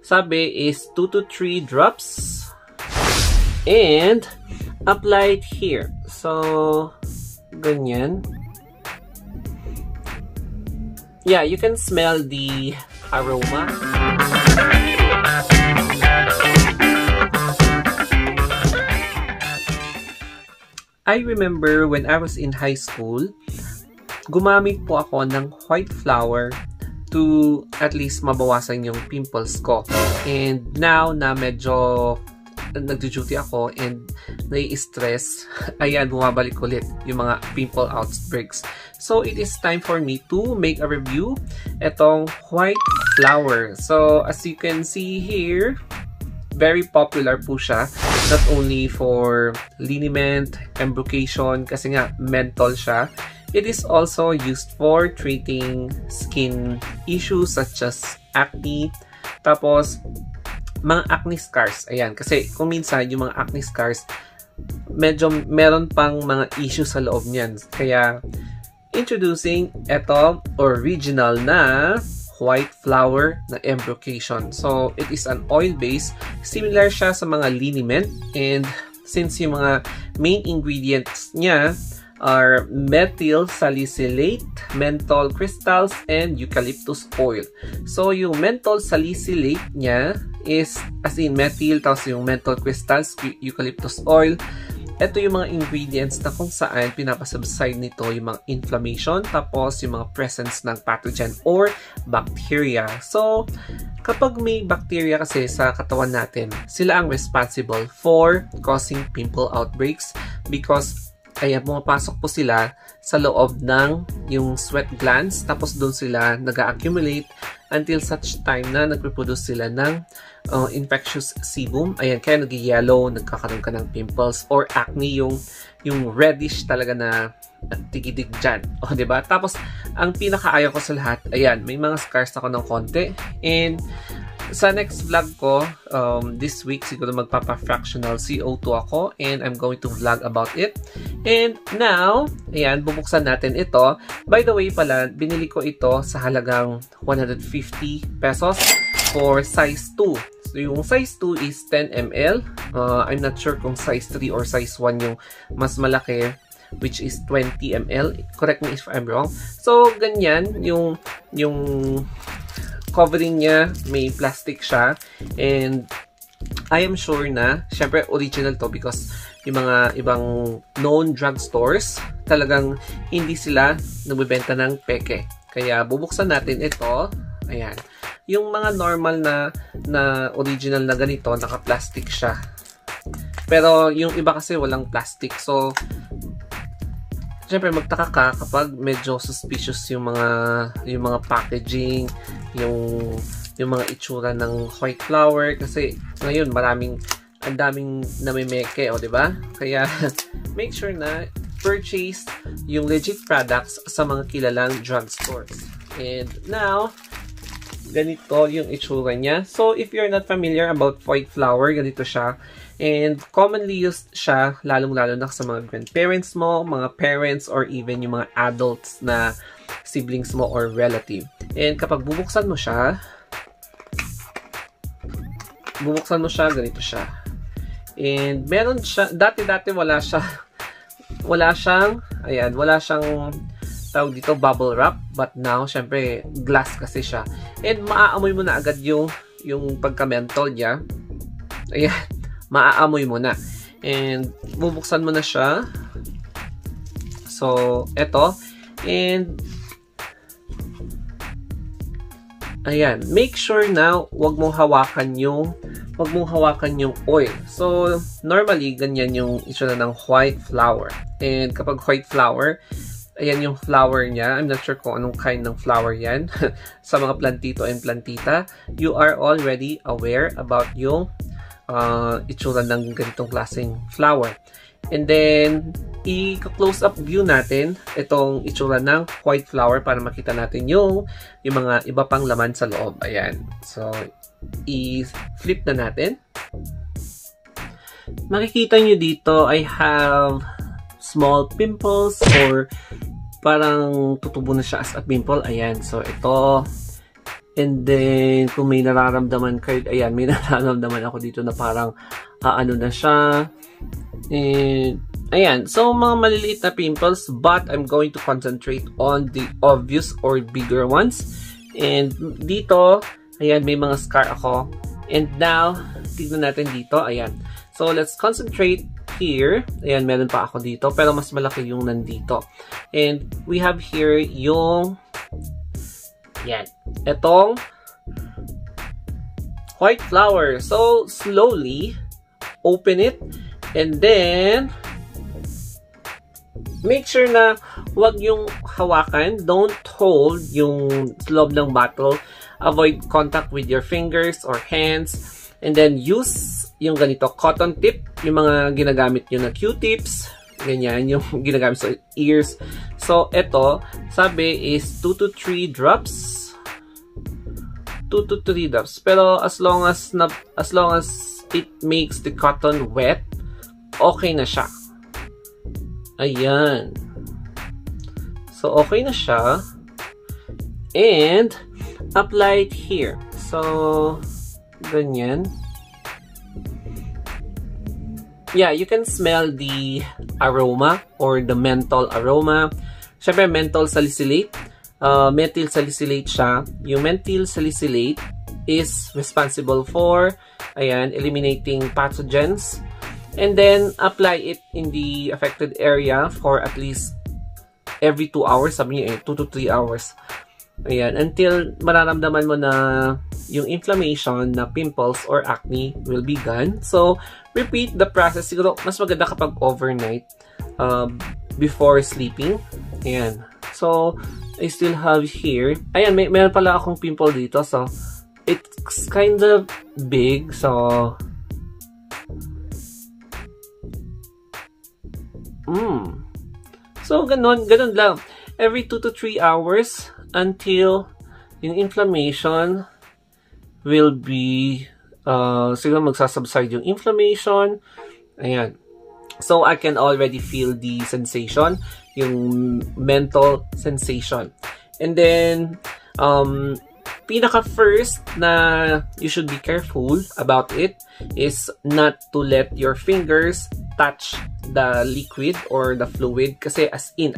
sabi is 2 to 3 drops. And apply it here. So, ganyan. Yeah, you can smell the aroma. I remember when I was in high school, gumamit po ako ng white flour to at least mabawasan yung pimples ko. And now na medyo nagjo-duty ako and nai-stress, ayan, bumabalik ulit yung mga pimple outbreaks. So, it is time for me to make a review etong white flour. So, as you can see here, very popular po siya. Not only for liniment, embrocation, kasi nga menthol siya. It is also used for treating skin issues such as acne. Tapos, mga acne scars. Ayan, kasi kung minsan yung mga acne scars, medyo meron pang mga issues sa loob niyan. Kaya, introducing ito original na white flour na embrocation. So, it is an oil base. Similar siya sa mga liniment. And since yung mga main ingredients niya are methyl salicylate, menthol crystals, and eucalyptus oil. So, yung menthol salicylate niya is as in methyl, tapos yung menthol crystals, eucalyptus oil. Ito yung mga ingredients na kung saan pinapasubside nito yung mga inflammation, tapos yung mga presence ng pathogen or bacteria. So, kapag may bacteria kasi sa katawan natin, sila ang responsible for causing pimple outbreaks because ayan, pumapasok po sila sa loob ng yung sweat glands, tapos doon sila nag-accumulate until such time na nagproduce sila ng infectious sebum. Ayan, kaya nag-yellow, nagkakaroon ka ng pimples or acne, yung reddish talaga na tigidig dyan. O, diba? Tapos, ang pinakaayaw ko sa lahat, ayan, may mga scars ako ng konti. And sa next vlog ko, this week, siguro magpapa-fractional CO2 ako and I'm going to vlog about it. And now, ayan, bubuksan natin ito. By the way pala, binili ko ito sa halagang 150 pesos for size 2. So, yung size 2 is 10 ml. I'm not sure kung size 3 or size 1 yung mas malaki, which is 20 ml. Correct me if I'm wrong. So, ganyan, yung covering niya, may plastic siya. And I am sure na, syempre original to because yung mga ibang known drugstores, talagang hindi sila nagbebenta ng peke. Kaya bubuksan natin ito. Ayan. Yung mga normal na original na ganito, naka-plastic siya. Pero yung iba kasi walang plastic. So, syempre magtaka ka kapag medyo suspicious yung mga packaging, yung mga itsura ng white flour kasi ngayon ang daming namimeke, o, diba? Kaya make sure na purchase yung legit products sa mga kilalang drugstores. And now, ganito yung itsura niya. So, if you're not familiar about white flour, ganito siya. And commonly used siya, lalong-lalo na sa mga grandparents mo, mga parents, or even yung mga adults na siblings mo or relative. And kapag bubuksan mo siya, ganito siya. And meron siya, dati-dati wala siyang tawag dito, bubble wrap. But now, syempre, glass kasi siya. And maaamoy mo na agad yung pagka-menthol niya. Ayan, maaamoy mo na. And bubuksan mo na siya. So, eto. And ayan, make sure na wag mong hawakan yung oil. So, normally, ganyan yung itsura ng white flour. And kapag white flour, ayan yung flour niya. I'm not sure kung anong kind ng flour yan. Sa mga plantito and plantita, you are already aware about yung itsura ng ganitong klaseng flour. And then, i-close up view natin itong itsura ng white flour para makita natin yung mga iba pang laman sa loob. Ayan. So, i-flip na natin. Makikita nyo dito, I have small pimples or parang tutubo na siya as a pimple. Ayan. So, And then, kung may nararamdaman kayo, ayan, may nararamdaman ako dito na parang, ano na siya. And, ayan. So, mga maliliit na pimples, but I'm going to concentrate on the obvious or bigger ones. And, dito, ayan, may mga scar ako. And now, tignan natin dito, ayan. So, let's concentrate here. Ayan, meron pa ako dito, pero mas malaki yung nandito. And, we have here yung yan. Etong white flower. So, slowly open it and then make sure na wag yung hawakan. Don't hold yung loob ng bottle. Avoid contact with your fingers or hands. And then use yung ganito, cotton tip. Yung mga ginagamit nyo na Q-tips. Ganyan, yung ginagamit sa ears. So, ito, sabi is 2 to 3 drops. 2 to 3 drops. Pero as long as it makes the cotton wet, okay na siya. Ayan. So, okay na siya. And, apply it here. So, ganyan. Yeah, you can smell the aroma or the menthol aroma. Syempre, menthol salicylate. Methyl salicylate siya. Yung methyl salicylate is responsible for, ayan, eliminating pathogens. And then, apply it in the affected area for at least every 2 hours. Sabi niya 2 to 3 hours. Ayan, until mararamdaman mo na yung inflammation na pimples or acne will be gone. So, repeat the process. Siguro, mas maganda kapag overnight before sleeping. Ayan. So, I still have here. Ayan, meron pala akong pimple dito. So, it's kind of big. So, So, ganun lang. Every 2 to 3 hours until yung inflammation will be, siguro magsasubside yung inflammation. Ayan. So, I can already feel the sensation, yung menthol sensation. And then, pinaka first na you should be careful about it is not to let your fingers touch the liquid or the fluid kasi as in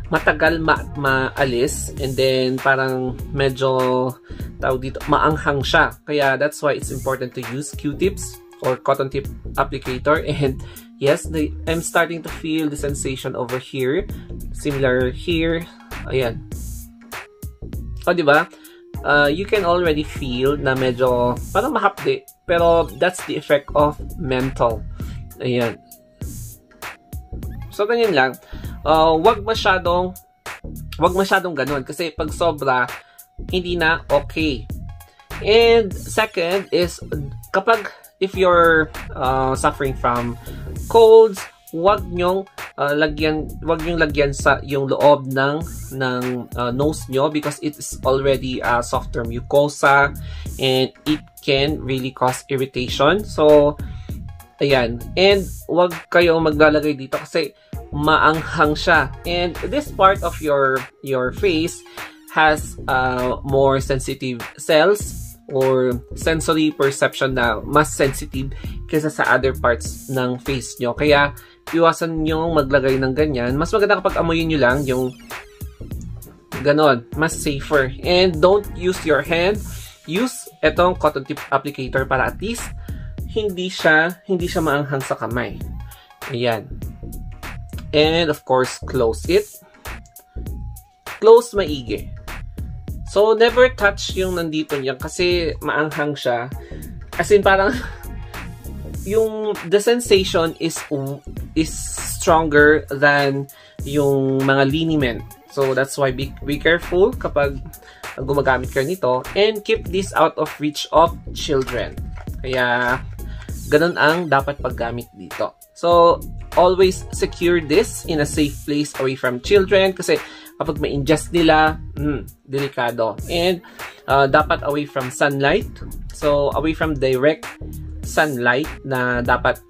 matagal maalis and then parang medyo tawag dito maanghang siya, kaya that's why it's important to use Q-tips or cotton tip applicator. And yes, I'm starting to feel the sensation over here, similar here. Ayan, o diba? You can already feel na medyo parang mahapdi, pero that's the effect of menthol. Ayan. So, ganyan lang. Wag masyadong ganun. Kasi pag sobra, hindi na okay. And second is, if you're suffering from colds, wag nyong lagyan sa yung loob ng nose nyo because it is already a softer mucosa and it can really cause irritation. So, ayan. And wag kayo maglalagay dito kasi maanghang siya. And this part of your face has more sensitive cells or sensory perception na mas sensitive kaysa sa other parts ng face nyo. Kaya, iwasan nyo maglagay ng ganyan. Mas maganda kapag amoyin nyo lang yung ganon. Mas safer. And don't use your hand. Use etong cotton tip applicator para at least hindi siya maanghang sa kamay. Ayan. And of course, close it. Close maigi. So, never touch yung nandito niya kasi maanghang siya. As in, parang the sensation is stronger than yung mga liniment. So, that's why be careful kapag gumagamit kayo nito. And keep this out of reach of children. Kaya, ganun ang dapat paggamit dito. So, always secure this in a safe place away from children kasi kapag ma-ingest nila, delikado. And dapat away from sunlight. So, away from direct sunlight na dapat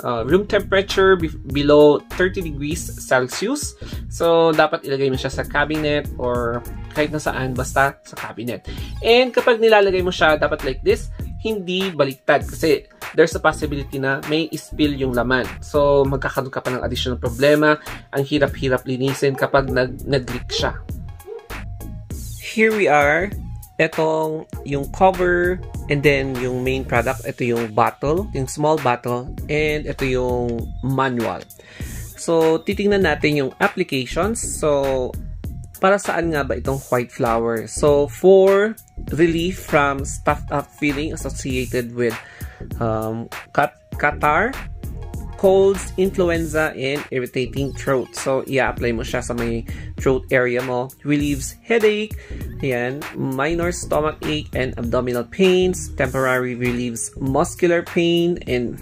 room temperature below 30 degrees Celsius. So, dapat ilagay mo siya sa cabinet or kahit nasaan, basta sa cabinet. And kapag nilalagay mo siya, dapat like this, hindi baliktad kasi there's a possibility na may spill yung laman. So, magkakaroon ka pa ng additional problema. Ang hirap-hirap linisin kapag nag-leak siya. Here we are. Itong yung cover and then yung main product. Ito yung bottle, yung small bottle, and ito yung manual. So, titingnan natin yung applications. So, para saan nga ba itong white flour? So, for relief from stuffed up feeling associated with catarrh, colds, influenza, and irritating throat. So, i-apply mo siya sa may throat area mo. Relieves headache, ayan, minor stomach ache and abdominal pains. Temporary relieves muscular pain and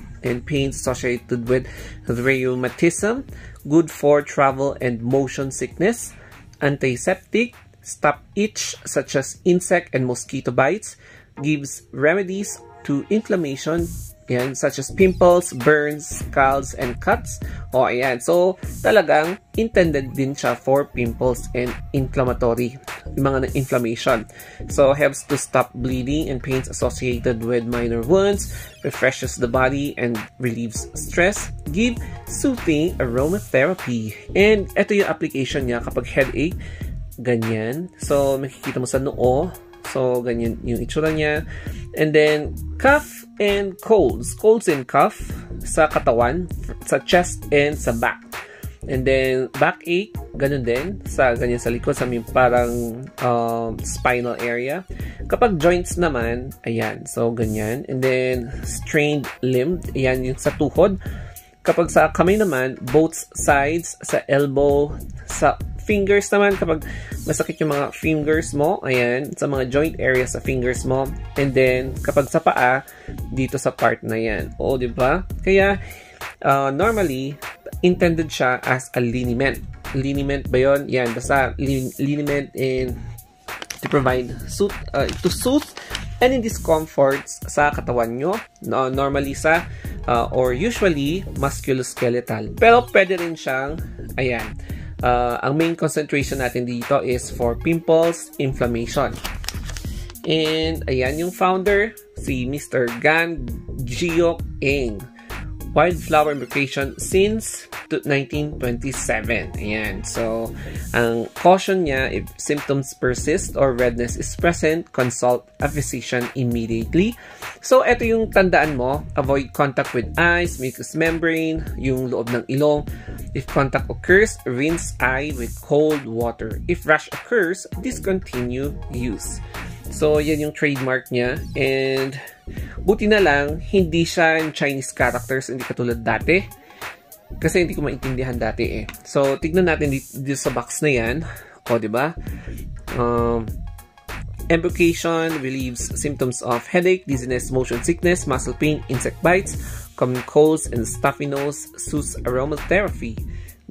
pains associated with rheumatism. Good for travel and motion sickness. Antiseptic, stop itch such as insect and mosquito bites. Gives remedies to inflammation, yan, such as pimples, burns, scalds, and cuts. O, ayan. So, talagang intended din siya for pimples and inflammatory, yung mga inflammation. So, helps to stop bleeding and pains associated with minor wounds, refreshes the body, and relieves stress. Give soothing aromatherapy. And ito yung application niya kapag headache, ganyan. So, makikita mo sa noo. So, ganyan yung itsura niya. And then, cough and colds. Colds and cough sa katawan, sa chest and sa back. And then, backache, ganun din. Ganyan sa likod, sa may parang spinal area. Kapag joints naman, ayan. So, ganyan. And then, strained limb. Ayan yung sa tuhod. Kapag sa kamay naman, both sides, sa elbow, sa fingers naman, kapag masakit yung mga fingers mo, ayan, sa mga joint area sa fingers mo. And then, kapag sa paa, dito sa part na yan. O, diba? Kaya, normally, intended siya as a liniment. Liniment ba yun? Yan, basta liniment and to provide to soothe any discomforts sa katawan nyo. Normally sa, or usually, musculoskeletal. Pero pwede rin siyang, ayan, ang main concentration natin dito is for pimples, inflammation. And ayan yung founder, si Mr. Gan Geok Eng. Wildflower medication since 1927. Ayan. So, ang caution niya, if symptoms persist or redness is present, consult a physician immediately. So, ito yung tandaan mo. Avoid contact with eyes, mucous membrane, yung loob ng ilong. If contact occurs, rinse eye with cold water. If rash occurs, discontinue use. So, yan yung trademark niya. And, buti na lang, hindi siya in Chinese characters, hindi katulad dati. Kasi hindi ko maintindihan dati eh. So, tignan natin dito sa box na yan. O, diba? Embrocation relieves symptoms of headache, dizziness, motion sickness, muscle pain, insect bites, common colds, and stuffy nose. Soothes aromatherapy.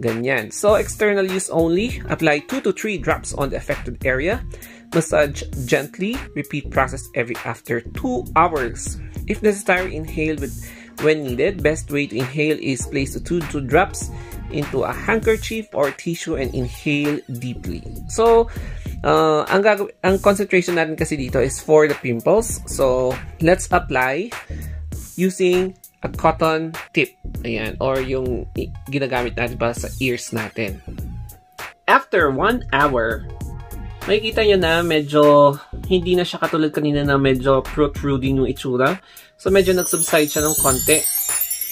Ganyan. So, external use only. Apply 2 to 3 drops on the affected area. Massage gently. Repeat process after 2 hours. If necessary, inhale when needed. Best way to inhale is place the 2 drops into a handkerchief or tissue and inhale deeply. So, ang concentration natin kasi dito is for the pimples. So, let's apply using a cotton tip. Ayan. Or yung ginagamit natin para sa ears natin. After 1 hour, makikita nyo na medyo hindi na siya katulad kanina na medyo protruding yung itsura. So, medyo nag-subside siya ng konti.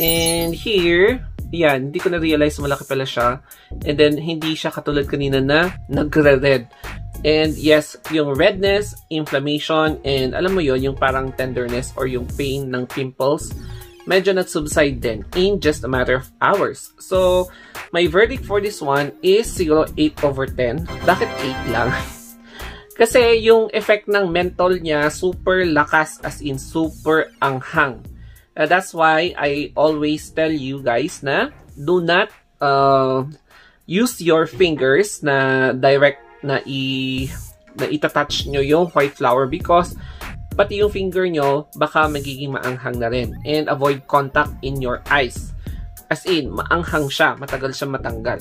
And here, yan, hindi ko na-realize malaki pala siya. And then, hindi siya katulad kanina na nagre-red. And yes, yung redness, inflammation, and alam mo yon yung parang tenderness or yung pain ng pimples, medyo nag-subside din in just a matter of hours. So, my verdict for this one is siguro 8/10. Bakit 8 lang? Kasi yung effect ng menthol niya, super lakas, as in super anghang. That's why I always tell you guys na do not use your fingers na direct na itatouch nyo yung white flour because pati yung finger nyo baka magiging maanghang na rin. And avoid contact in your eyes. As in, maanghang siya. Matagal siya matanggal.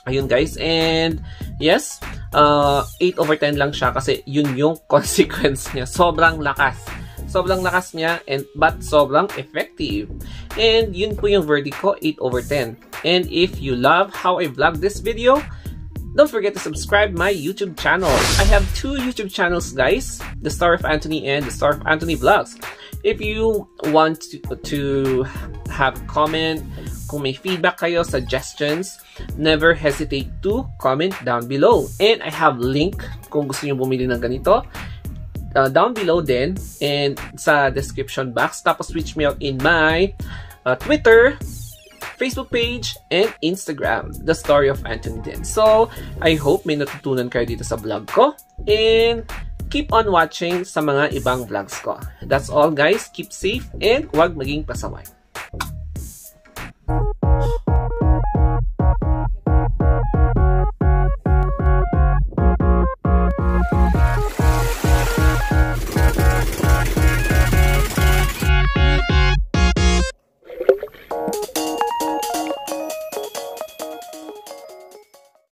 Ayun guys, and yes, 8/10 lang siya kasi yun yung consequence niya. Sobrang lakas. Sobrang lakas niya, but sobrang effective. And yun po yung verdict ko, 8/10. And if you love how I vlog this video, don't forget to subscribe my YouTube channel. I have 2 YouTube channels guys, The Story of Anthony and The Story of Anthony Vlogs. If you want to have comment, kung may feedback kayo, suggestions, never hesitate to comment down below. And I have link kung gusto niyo bumili ng ganito down below din and sa description box. Tapos reach me out in my Twitter, Facebook page, and Instagram, The Story of Anthony din. So, I hope may natutunan kayo dito sa vlog ko. And keep on watching sa mga ibang vlogs ko. That's all guys. Keep safe and huwag maging pasaway.